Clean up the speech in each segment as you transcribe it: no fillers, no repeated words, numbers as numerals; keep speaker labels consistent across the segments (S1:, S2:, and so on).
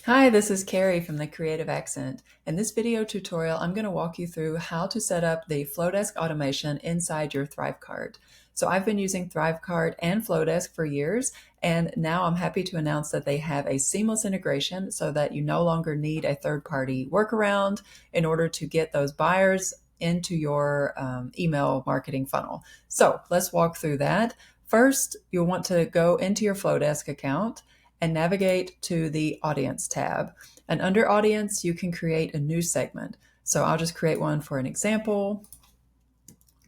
S1: Hi, this is Carrie from the Creative Accent. In this video tutorial, I'm going to walk you through how to set up the Flodesk automation inside your Thrivecart. So I've been using Thrivecart and Flodesk for years, and now I'm happy to announce that they have a seamless integration so that you no longer need a third-party workaround in order to get those buyers into your email marketing funnel. So let's walk through that. First, you'll want to go into your Flodesk account and navigate to the Audience tab. And under Audience, you can create a new segment. So I'll just create one for an example.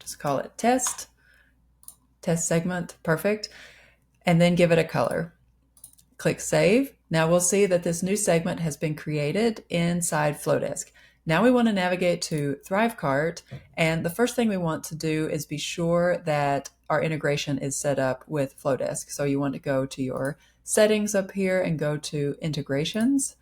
S1: Just call it Test Segment, perfect. And then give it a color. Click Save. Now we'll see that this new segment has been created inside Flodesk. Now we want to navigate to Thrivecart, and the first thing we want to do is be sure that our integration is set up with Flodesk. So you want to go to your settings up here and go to integrations.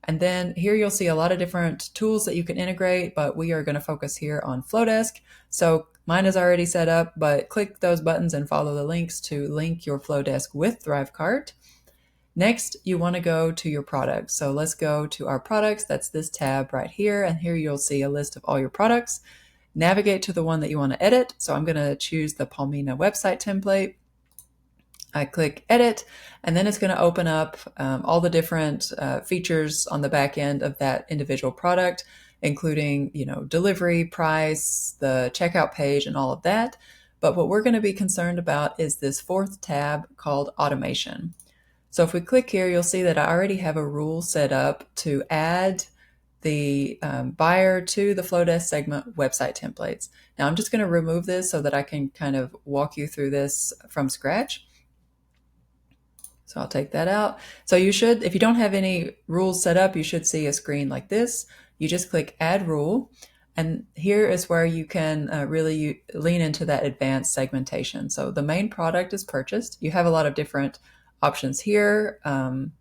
S1: And then here you'll see a lot of different tools that you can integrate, but we are going to focus here on Flodesk. So mine is already set up, but click those buttons and follow the links to link your Flodesk with Thrivecart. Next, you want to go to your products. So let's go to our products. That's this tab right here. And here you'll see a list of all your products. Navigate to the one that you want to edit. So I'm going to choose the Palmina website template. I click edit, and then it's going to open up all the different features on the back end of that individual product, including, delivery, price, the checkout page, and all of that. But what we're going to be concerned about is this fourth tab called automation. So if we click here, you'll see that I already have a rule set up to add the buyer to the Flodesk segment website templates. Now I'm just going to remove this so that I can kind of walk you through this from scratch. So I'll take that out. So you should, if you don't have any rules set up, you should see a screen like this. You just click Add Rule. And here is where you can really lean into that advanced segmentation. So the main product is purchased. You have a lot of different options here.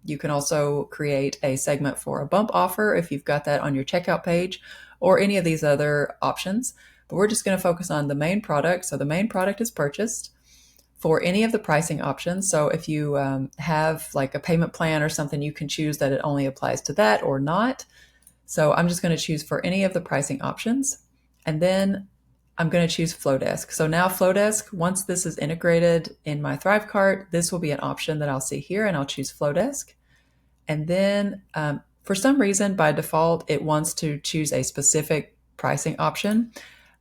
S1: You can also create a segment for a bump offer if you've got that on your checkout page, or any of these other options. But we're just going to focus on the main product. So the main product is purchased. For any of the pricing options, so if you have like a payment plan or something, you can choose that it only applies to that or not. So I'm just going to choose for any of the pricing options, and then I'm going to choose Flodesk. So now Flodesk, once this is integrated in my Thrivecart, this will be an option that I'll see here, and I'll choose Flodesk. And then for some reason, by default, it wants to choose a specific pricing option,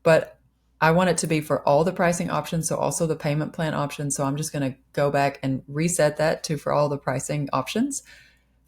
S1: but I want it to be for all the pricing options, so also the payment plan option. So I'm just going to go back and reset that to for all the pricing options.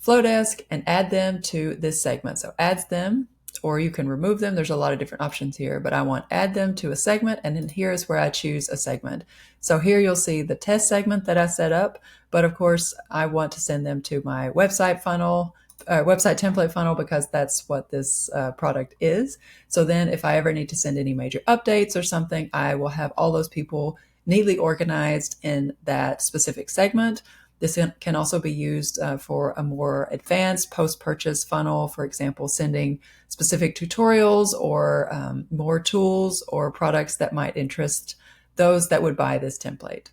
S1: Flodesk, and add them to this segment. So adds them, or you can remove them. There's a lot of different options here, but I want add them to a segment, and then here is where I choose a segment. So here you'll see the test segment that I set up, but of course I want to send them to my website funnel, website template funnel, because that's what this product is. So then if I ever need to send any major updates or something, I will have all those people neatly organized in that specific segment. This can also be used for a more advanced post-purchase funnel, for example, sending specific tutorials or more tools or products that might interest those that would buy this template.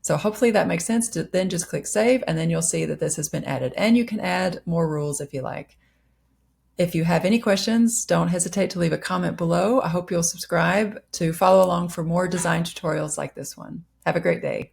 S1: So hopefully that makes sense. Then just click Save, and then you'll see that this has been added. And you can add more rules if you like. If you have any questions, don't hesitate to leave a comment below. I hope you'll subscribe to follow along for more design tutorials like this one. Have a great day.